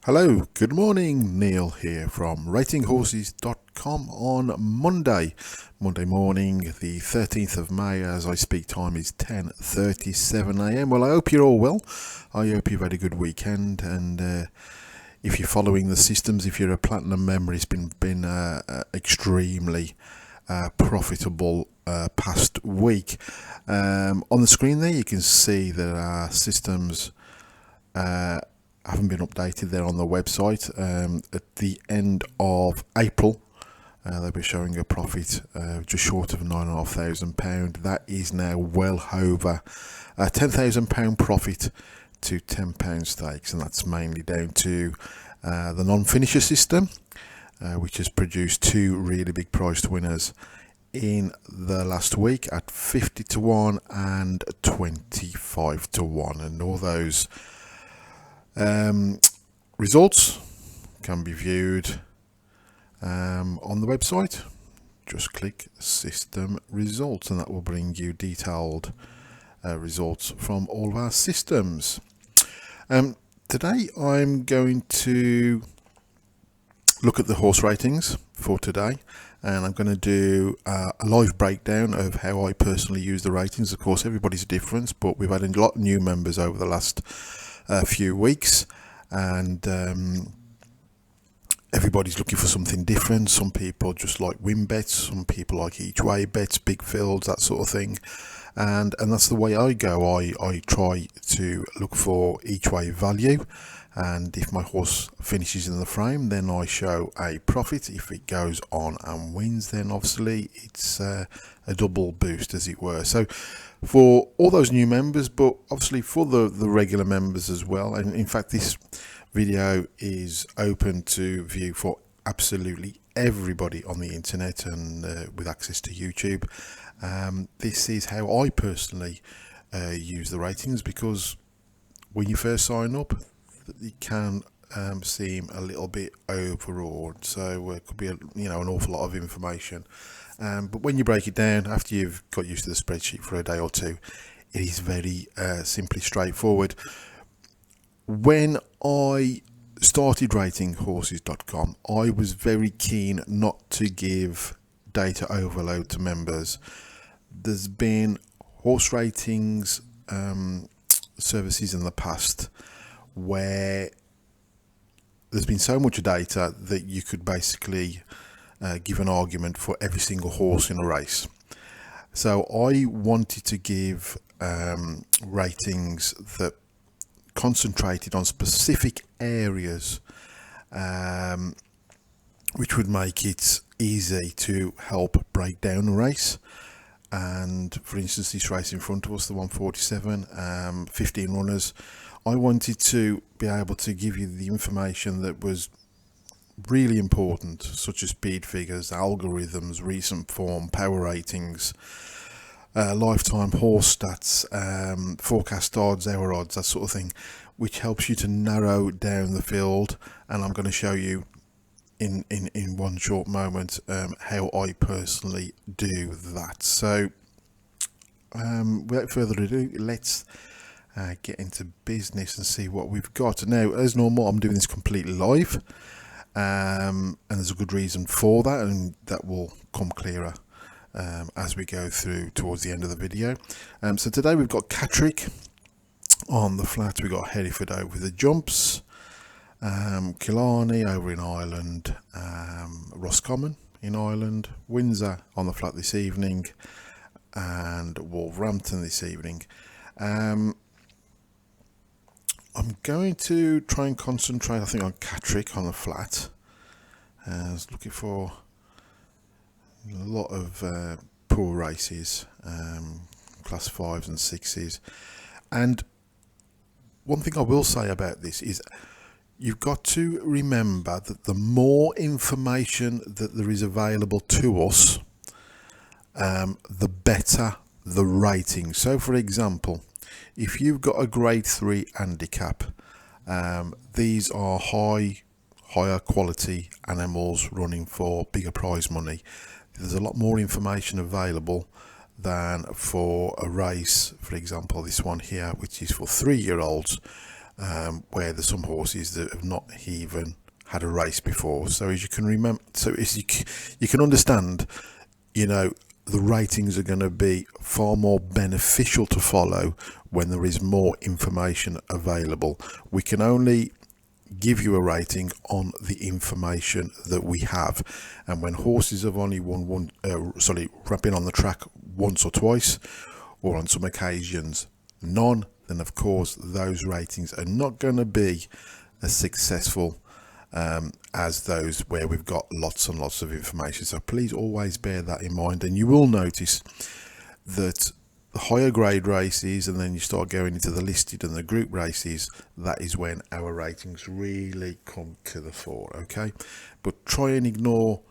Hello, good morning. Neil here from ratinghorses.com on Monday morning, the 13th of May. As I speak, time is 10:37 a.m. Well, I hope you're all well. I hope you've had a good weekend, and if you're following the systems, if you're a platinum member, it's been extremely profitable past week. On the screen there, you can see that our systems haven't been updated there on the website. At the end of April, they'll be showing a profit just short of £9,500. That is now well over £10,000 profit to £10 stakes, and that's mainly down to the non-finisher system, which has produced two really big priced winners in the last week at 50 to 1 and 25 to 1, and all those results can be viewed on the website. Just click system results and that will bring you detailed results from all of our systems. Today I'm going to look at the horse ratings for today, and I'm going to do a live breakdown of how I personally use the ratings. Of course, everybody's different, but we've had a lot of new members over the last few weeks, and everybody's looking for something different. Some people just like win bets, some people like each way bets, big fields, that sort of thing, and that's the way I go. I try to look for each way value, and if my horse finishes in the frame, then I show a profit. If it goes on and wins, then obviously it's a double boost, as it were. So for all those new members, but obviously for the regular members as well, and in fact this video is open to view for absolutely everybody on the internet and with access to YouTube. This is how I personally use the ratings, because when you first sign up, it can seem a little bit overawed, so it could be an awful lot of information. But when you break it down, after you've got used to the spreadsheet for a day or two, it is very simply straightforward. When I started ratinghorses.com, I was very keen not to give data overload to members. There's been horse ratings services in the past where there's been so much data that you could basically give an argument for every single horse in a race. So I wanted to give ratings that concentrated on specific areas, which would make it easy to help break down a race. And for instance, this race in front of us, the 147, 15 runners, I wanted to be able to give you the information that was really important, such as speed figures, algorithms, recent form, power ratings, lifetime horse stats, forecast odds, hour odds, that sort of thing, which helps you to narrow down the field. And I'm going to show you in one short moment how I personally do that. So without further ado, let's get into business and see what we've got. Now, as normal, I'm doing this completely live, and there's a good reason for that, and that will come clearer as we go through towards the end of the video. So today we've got Catterick on the flat, we've got Hereford over the jumps, Killarney over in Ireland, Roscommon in Ireland, Windsor on the flat this evening, and Wolverhampton this evening. I'm going to try and concentrate, I think, on Catterick on the flat. I was looking for a lot of poor races, class 5s and 6s. And one thing I will say about this is you've got to remember that the more information that there is available to us, the better the rating. So for example, if you've got a grade 3 handicap, these are higher quality animals running for bigger prize money. There's a lot more information available than for a race, for example this one here, which is for 3-year-olds, where there's some horses that have not even had a race before. So as you can remember, you can understand, the ratings are going to be far more beneficial to follow when there is more information available. We can only give you a rating on the information that we have, and when horses have only been on the track once or twice, or on some occasions none, then of course those ratings are not going to be as successful as those where we've got lots and lots of information. So please always bear that in mind, and you will notice that the higher grade races, and then you start going into the listed and the group races, that is when our ratings really come to the fore. Okay, but try and ignore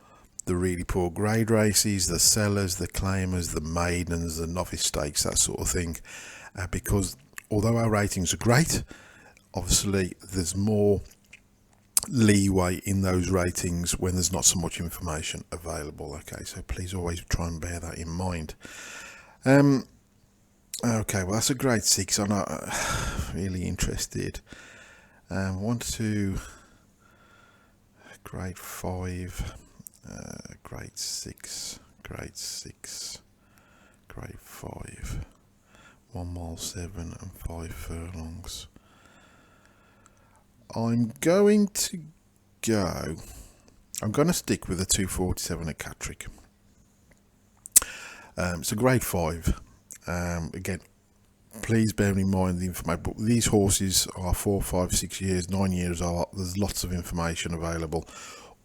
the really poor grade races, the sellers, the claimers, the maidens, the novice stakes, that sort of thing, because although our ratings are great, obviously there's more leeway in those ratings when there's not so much information available. Okay, so please always try and bear that in mind. Okay, well, that's a grade 6. I'm not really interested. One to grade 5, grade 6, grade 6, grade 5, 1 mile 7 and 5 furlongs. I'm going to stick with the 247 at Catterick. So grade 5. Again, please bear in mind the information, but these horses are 4, 5, 6 years, 9 years old. There's lots of information available,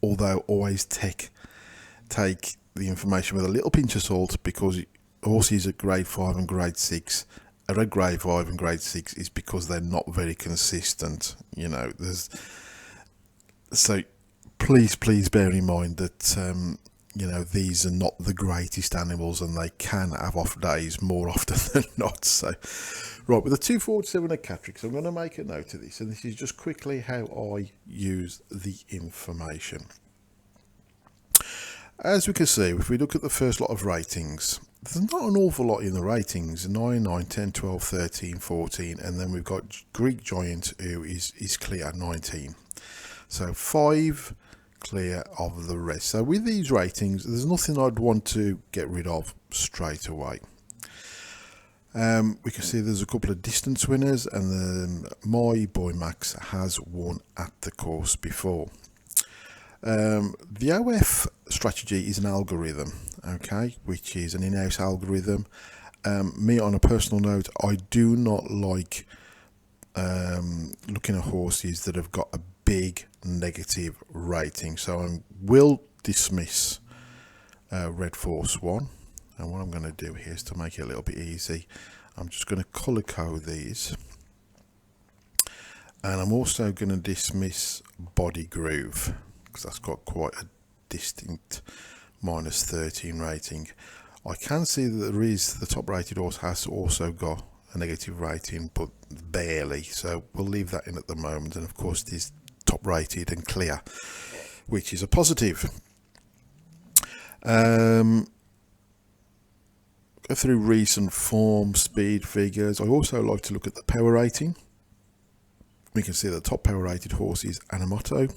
although always take the information with a little pinch of salt, because horses at grade 5 and grade 6 are at grade 5 and grade 6 is because they're not very consistent. So please bear in mind that these are not the greatest animals, and they can have off days more often than not. So, right, with the 247 at Catterick, so I'm going to make a note of this, and this is just quickly how I use the information. As we can see, if we look at the first lot of ratings, there's not an awful lot in the ratings: 9, 9, 10, 12, 13, 14, and then we've got Greek Giant, who is clear at 19. So 5 clear of the rest. So with these ratings, there's nothing I'd want to get rid of straight away. We can see there's a couple of distance winners, and then my boy Max has won at the course before. The OF strategy is an algorithm, okay, which is an in-house algorithm. Me, on a personal note, I do not like looking at horses that have got a big negative rating, so I will dismiss Red Force 1. And what I'm going to do here is, to make it a little bit easy, I'm just going to colour code these, and I'm also going to dismiss Body Groove, because that's got quite a distinct -13 rating. I can see that the top rated horse has also got a negative rating, but barely, so we'll leave that in at the moment. And of course it is top rated and clear, which is a positive. Go through recent form, speed figures. I also like to look at the power rating. We can see the top power rated horse is Anamoto.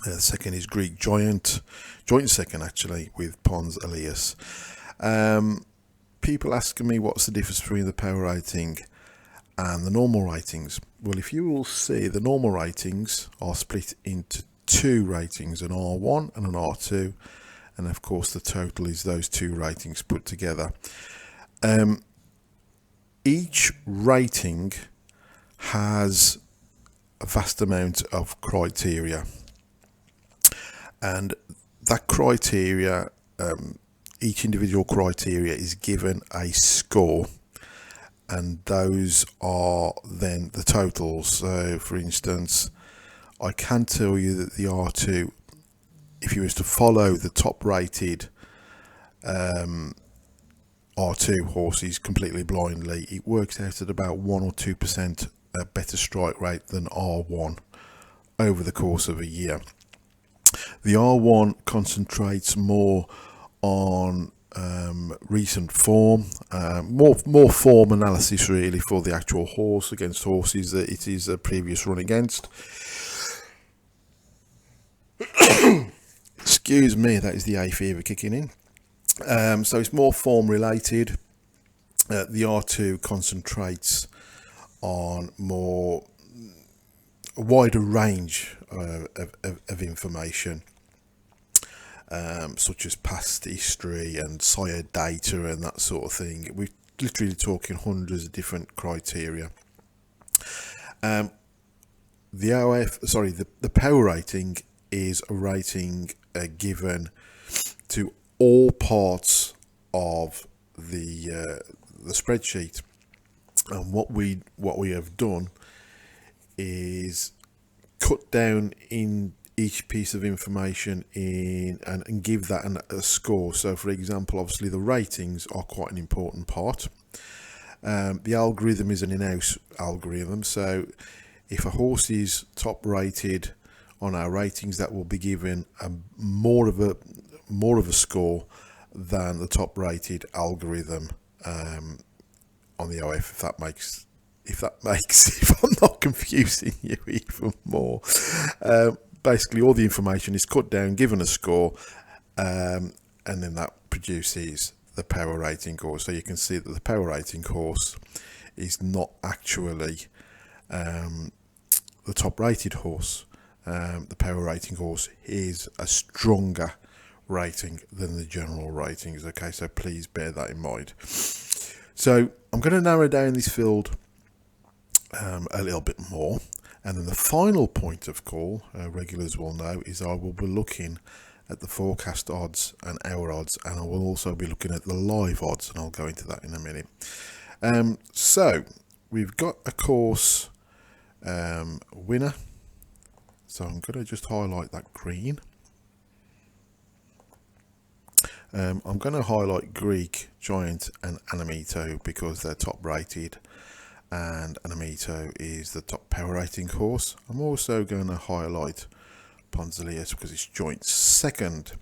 The second is Greek Giant, joint second actually, with Pons Elias. People asking me what's the difference between the power rating and the normal ratings. Well, if you will see, the normal ratings are split into 2 ratings, an R1 and an R2, and of course the total is those 2 ratings put together. Each rating has a vast amount of criteria, and that criteria, each individual criteria is given a score, and those are then the totals. So for instance, I can tell you that the R2, if you was to follow the top rated R2 horses completely blindly, it works out at about 1 or 2% better strike rate than R1 over the course of a year. The R1 concentrates more on recent form, more form analysis really for the actual horse against horses that it is a previous run against. Excuse me, that is the hay fever kicking in. So it's more form related. The R2 concentrates on a wider range of information, such as past history and sire data and that sort of thing. We're literally talking hundreds of different criteria. The power rating is a rating given to all parts of the spreadsheet, and what we have done is cut down in each piece of information and give that a score. So for example, obviously the ratings are quite an important part. The algorithm is an in-house algorithm, so if a horse is top rated on our ratings, that will be given more of a score than the top rated algorithm on the OF, if I'm not confusing you even more. Basically all the information is cut down, given a score, and then that produces the power rating course. So you can see that the power rating course is not actually the top rated horse. The power rating horse is a stronger rating than the general ratings. Okay, so please bear that in mind. So I'm going to narrow down this field a little bit more, and then the final point of call, regulars will know, is I will be looking at the forecast odds and our odds, and I will also be looking at the live odds, and I'll go into that in a minute. So we've got a course winner, so I'm going to just highlight that green. I'm going to highlight Greek, Giant and Anamito because they're top rated, and Anamito is the top power rating horse. I'm also going to highlight Ponzilius because it's joint second,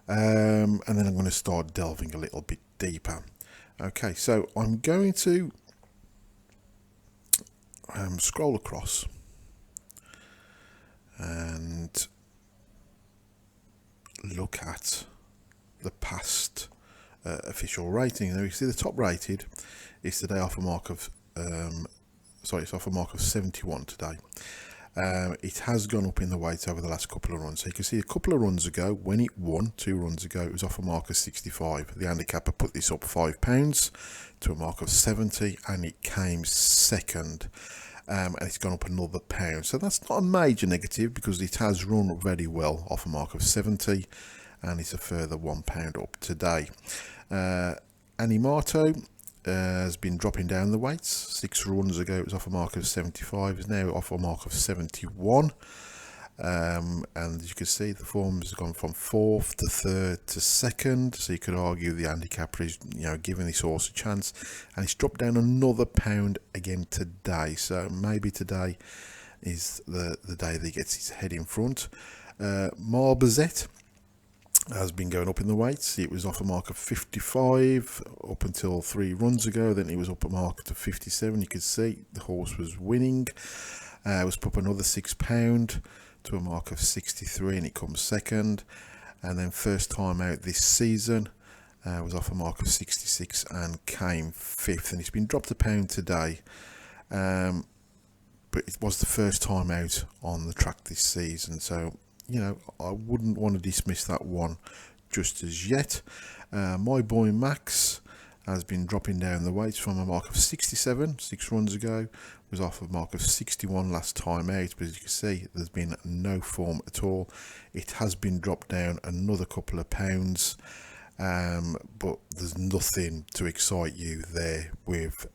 and then I'm going to start delving a little bit deeper. Okay, so I'm going to scroll across and look at the past official rating. Now you see the top rated is today off a mark of it's off a mark of 71 today. It has gone up in the weight over the last couple of runs. So you can see a couple of runs ago when it won, 2 runs ago, it was off a mark of 65. The handicapper put this up £5 to a mark of 70, and it came second. And it's gone up another £1. So that's not a major negative because it has run very well off a mark of 70, and it's a further £1 up today. Animato has been dropping down the weights. 6 runs ago it was off a mark of 75, is now off a mark of 71. And as you can see, the form has gone from 4th to 3rd to 2nd, so you could argue the handicapper is giving this horse a chance, and it's dropped down another £1 again today. So maybe today is the day that he gets his head in front. Marbazette has been going up in the weights. It was off a mark of 55 up until 3 runs ago. Then it was up a mark to 57. You could see the horse was winning. It was up another £6 to a mark of 63, and it comes second. And then first time out this season was off a mark of 66 and came 5th. And it's been dropped £1 today. But it was the first time out on the track this season. So I wouldn't want to dismiss that one just as yet. My boy Max has been dropping down the weights from a mark of 67 6 runs ago, was off a mark of 61 last time out, but as you can see there's been no form at all. It has been dropped down another couple of £, but there's nothing to excite you there with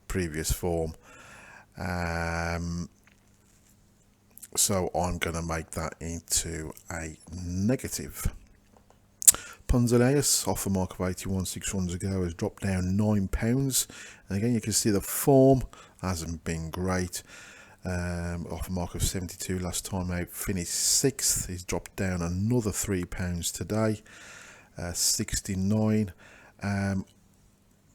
previous form. So I'm going to make that into a negative. Ponzilius, off a mark of 81 6 runs ago, has dropped down £9. And again, you can see the form hasn't been great. Off a mark of 72 last time out, finished 6th. He's dropped down another £3 today. 69. I'm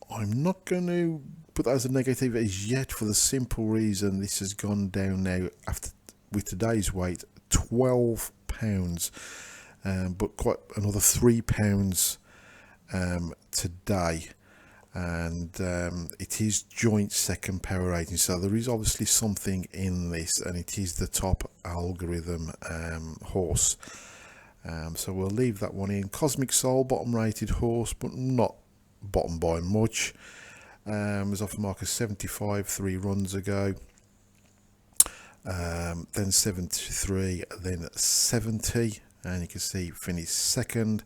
not going to put that as a negative as yet, for the simple reason this has gone down now after with today's weight £12, but quite another £3 today, and it is joint second power rating, so there is obviously something in this, and it is the top algorithm horse. So we'll leave that one in. Cosmic Soul, bottom rated horse, but not bottom by much. Was off the mark as 75 3 runs ago, then 73, then 70, and you can see finished second.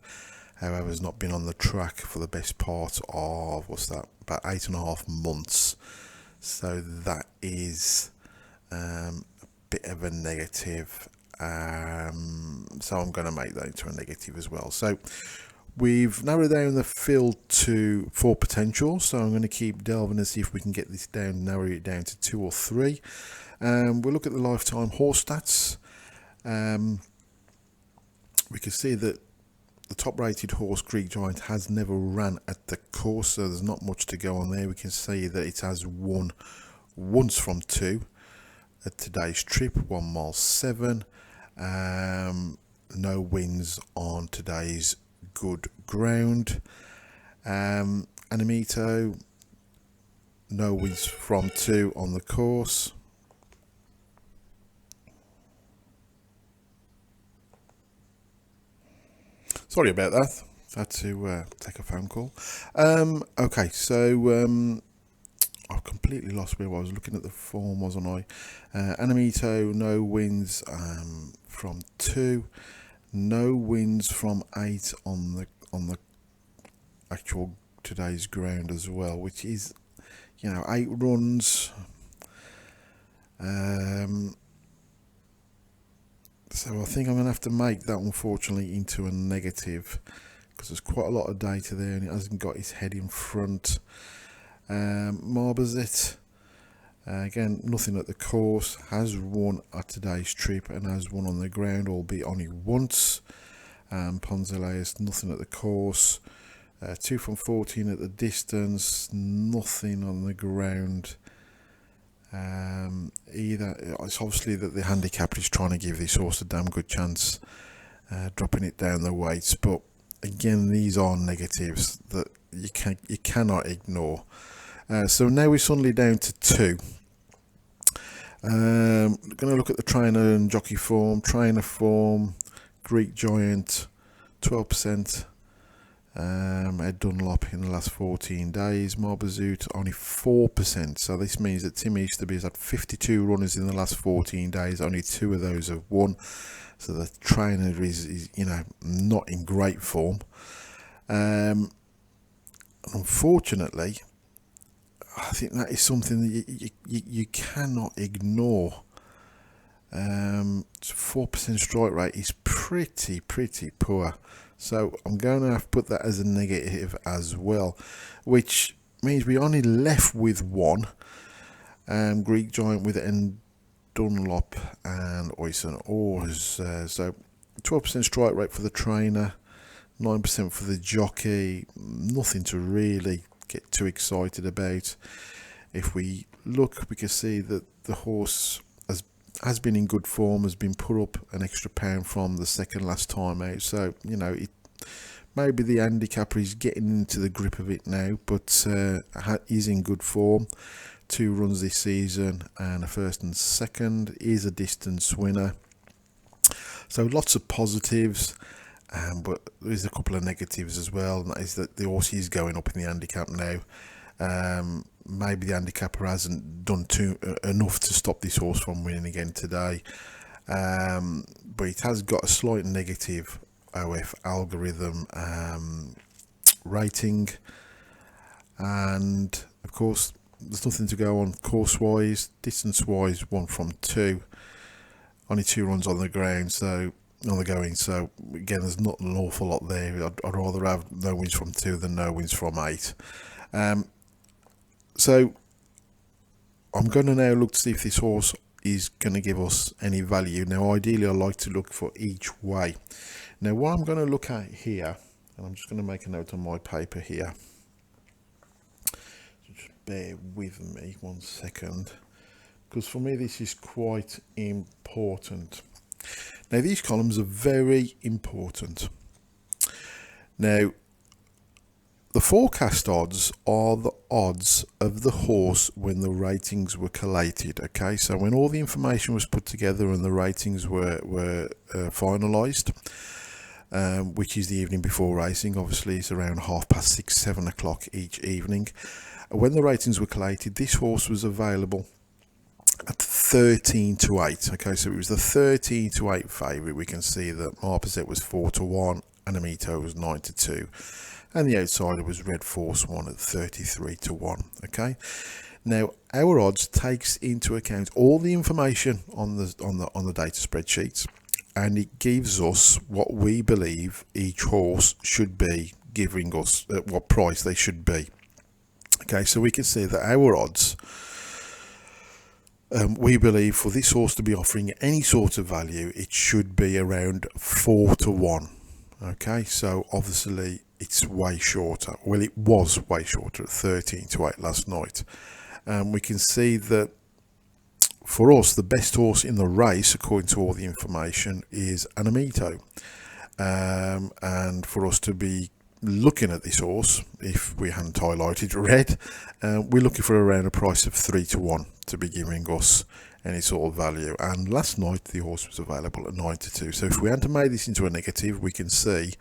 However, has not been on the track for the best part of, what's that, about 8.5 months. So that is a bit of a negative. So I'm going to make that into a negative as well. So we've narrowed down the field to 4 potential. So I'm going to keep delving and see if we can get this down, narrow it down to 2 or 3. We'll look at the lifetime horse stats. We can see that the top rated horse, Greek Giant, has never ran at the course, so there's not much to go on there. We can see that it has won once from 2 at today's trip, 1 mile 7. No wins on today's good ground. Animito, no wins from 2 on the course. Sorry about that. Had to take a phone call. Okay, so I've completely lost where I was looking at the form, wasn't I? Animito, no wins from 2, no wins from 8 on the actual today's ground as well, which is, 8 runs. So I think I'm going to have to make that, unfortunately, into a negative, because there's quite a lot of data there and it hasn't got his head in front. Marbazet, again, nothing at the course, has won at today's trip and has won on the ground, albeit only once. Ponzeleus, nothing at the course. 2 from 14 at the distance, nothing on the ground. Either. It's obviously that the handicapper is trying to give this horse a damn good chance, dropping it down the weights, but again, these are negatives that you cannot ignore. So now we're suddenly down to 2. Going to look at the trainer and jockey form. Trainer form, Greek Giant, 12%. Ed Dunlop in the last 14 days. Marbazut only 4%. So this means that Tim Easterby has had 52 runners in the last 14 days. Only 2 of those have won. So the trainer is not in great form. Unfortunately, I think that is something that you cannot ignore. 4% strike rate is pretty poor. So I'm going to have to put that as a negative as well, which means we're only left with 1. Greek Giant with N Dunlop and Oyson Oars. So 12% strike rate for the trainer, 9% for the jockey. Nothing to really get too excited about. If we look, we can see that the horse has been in good form, has been put up an extra pound from the second last time out. So, it maybe the handicapper is getting into the grip of it now, but is in good form. 2 runs this season and a first and second, is a distance winner. So lots of positives, but there's a couple of negatives as well, and that is that the horse is going up in the handicap now. Maybe the handicapper hasn't done enough to stop this horse from winning again today, but it has got a slight negative OF algorithm rating, and of course there's nothing to go on course wise. Distance wise, 1 from 2, only 2 runs on the ground, so on the going, so again there's not an awful lot there. I'd rather have no wins from 2 than no wins from 8. So I'm going to now look to see if this horse is going to give us any value. Now ideally I like to look for each way. Now what I'm going to look at here And I'm just going to make a note on my paper here. So just bear with me 1 second, because for me this is quite important. Now these columns are very important. Now the forecast odds are the odds of the horse when the ratings were collated. Okay, so when all the information was put together and the ratings were finalised, which is the evening before racing, obviously it's around 6:30, 7 o'clock each evening. When the ratings were collated, this horse was available at 13-8. Okay, so it was the 13-8 favourite. We can see that Marpezet was 4-1, Anamito was 9-2, and the outsider was Red Force 1 at 33-1. Okay, now our odds takes into account all the information on the data spreadsheets, and it gives us what we believe each horse should be, giving us at what price they should be. Okay, so we can see that our odds, we believe for this horse to be offering any sort of value, it should be around 4-1. Okay, so obviously it's way shorter. Well, it was way shorter at 13-8 last night. We can see that for us, the best horse in the race, according to all the information, is Anamito. And for us to be looking at this horse, if we hadn't highlighted red, we're looking for around a price of 3-1 to be giving us any sort of value. And last night the horse was available at 9-2. So if we hadn't made this into a negative, we can see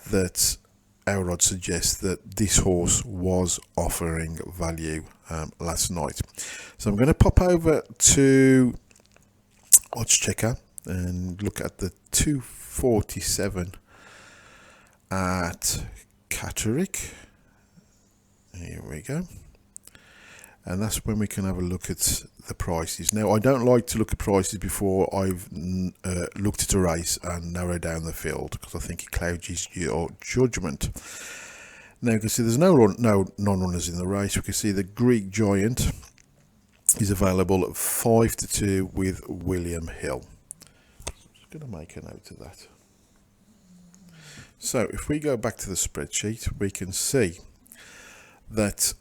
that our odds suggest that this horse was offering value last night. So I'm going to pop over to Odds Checker and look at the 247 at Catterick. Here we go. And that's when we can have a look at the prices. Now, I don't like to look at prices before I've looked at a race and narrowed down the field, because I think it clouds your judgment. Now, you can see there's no non-runners in the race. We can see the Greek Giant is available at 5-2 with William Hill. So I'm just going to make a note of that. So if we go back to the spreadsheet, we can see that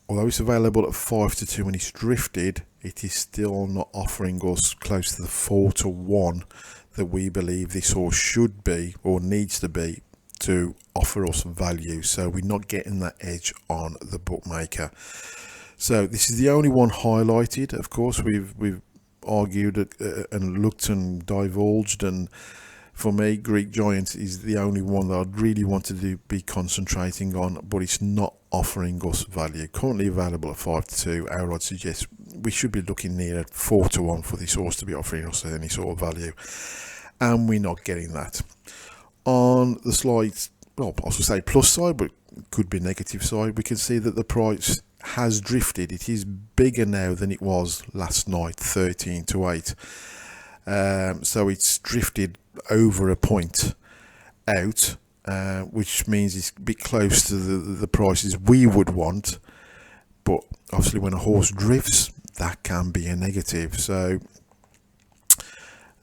although it's available at 5-2 when it's drifted, it is still not offering us close to the 4-1 that we believe this horse should be or needs to be to offer us value. So we're not getting that edge on the bookmaker. So this is the only one highlighted. Of course, we've argued and looked and divulged, and for me, Greek Giant is the only one that I'd really want to be concentrating on, but it's not offering us value. Currently available at 5-2. Our odds suggest we should be looking near 4-1 for this horse to be offering us any sort of value, and we're not getting that. On the slight, well, I should say plus side, but it could be negative side, we can see that the price has drifted. It is bigger now than it was last night, 13-8. So it's drifted over a point out, which means it's a bit close to the prices we would want. But obviously when a horse drifts, that can be a negative. So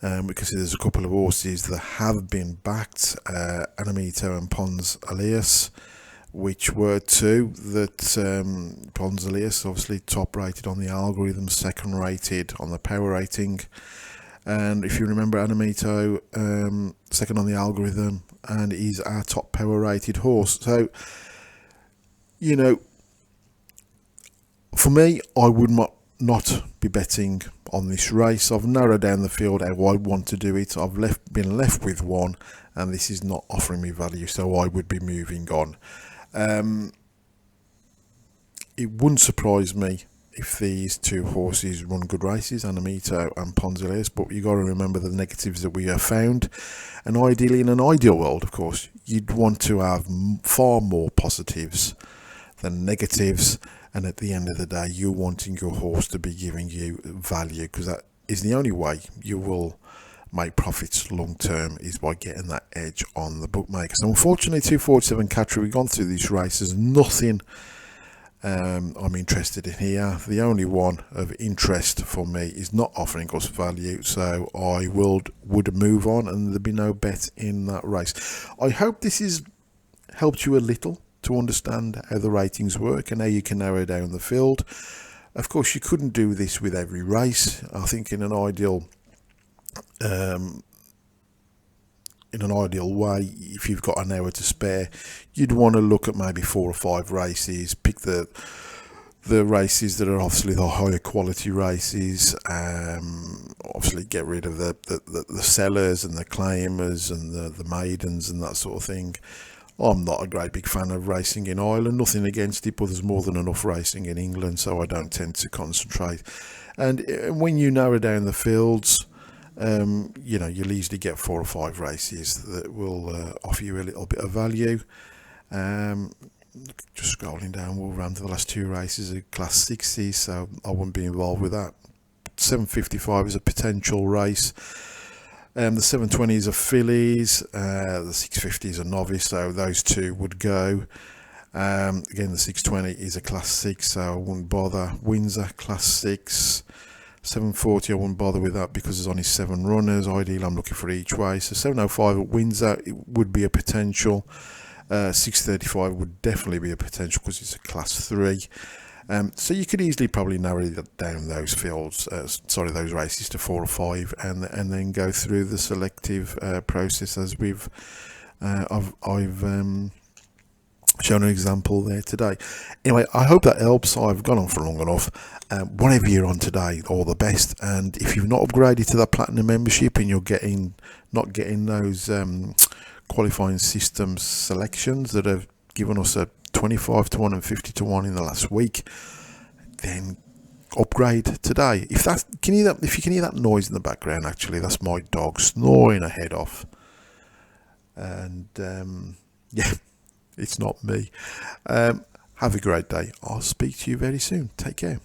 we can see there's a couple of horses that have been backed, Anamito and Pons Elias, which were two that Pons Elias obviously top rated on the algorithm, second rated on the power rating. And if you remember, Anamito, second on the algorithm, and is our top power rated horse. So, you know, for me, I would not be betting on this race. I've narrowed down the field how I want to do it. I've been left with one, and this is not offering me value, so I would be moving on. It wouldn't surprise me if these two horses run good races, Anamito and Pons Elias, but you got to remember the negatives that we have found. And ideally, in an ideal world, of course, you'd want to have far more positives than negatives. And at the end of the day, you're wanting your horse to be giving you value, because that is the only way you will make profits long term, is by getting that edge on the bookmakers. So unfortunately, 247 Catterick, we've gone through these races, nothing I'm interested in here. The only one of interest for me is not offering us value, so I would move on, and there'd be no bet in that race. I hope this has helped you a little to understand how the ratings work and how you can narrow down the field. Of course, you couldn't do this with every race. I think in an ideal way, if you've got an hour to spare, you'd want to look at maybe 4 or 5 races. Pick the races that are obviously the higher quality races. Obviously, get rid of the sellers and the claimers and the maidens and that sort of thing. I'm not a great big fan of racing in Ireland, nothing against it, but there's more than enough racing in England, so I don't tend to concentrate. And when you narrow down the fields, you'll easily get 4 or 5 races that will offer you a little bit of value. Just scrolling down, we'll run to the last 2 races of Class 60, so I wouldn't be involved with that. 755 is a potential race. The 720 is a fillies, the 650 is a novice, so those 2 would go. Again, the 620 is a Class 6, so I wouldn't bother. Windsor, Class 6. 740, I wouldn't bother with that because there's only 7 runners. Ideally, I'm looking for each way. So 705 at Windsor, it would be a potential. 635 would definitely be a potential because it's a Class 3. So you could easily probably narrow down those fields, those races to 4 or 5, and then go through the selective process as I've shown an example there today. Anyway, I hope that helps. I've gone on for long enough. Whatever you're on today, all the best. And if you've not upgraded to that platinum membership and you're not getting those qualifying systems selections that have given us a 25 to 1 and 50 to 1 in the last week, then upgrade today. If you can hear that noise in the background, actually that's my dog snoring her head off. And yeah, it's not me. Have a great day. I'll speak to you very soon. Take care.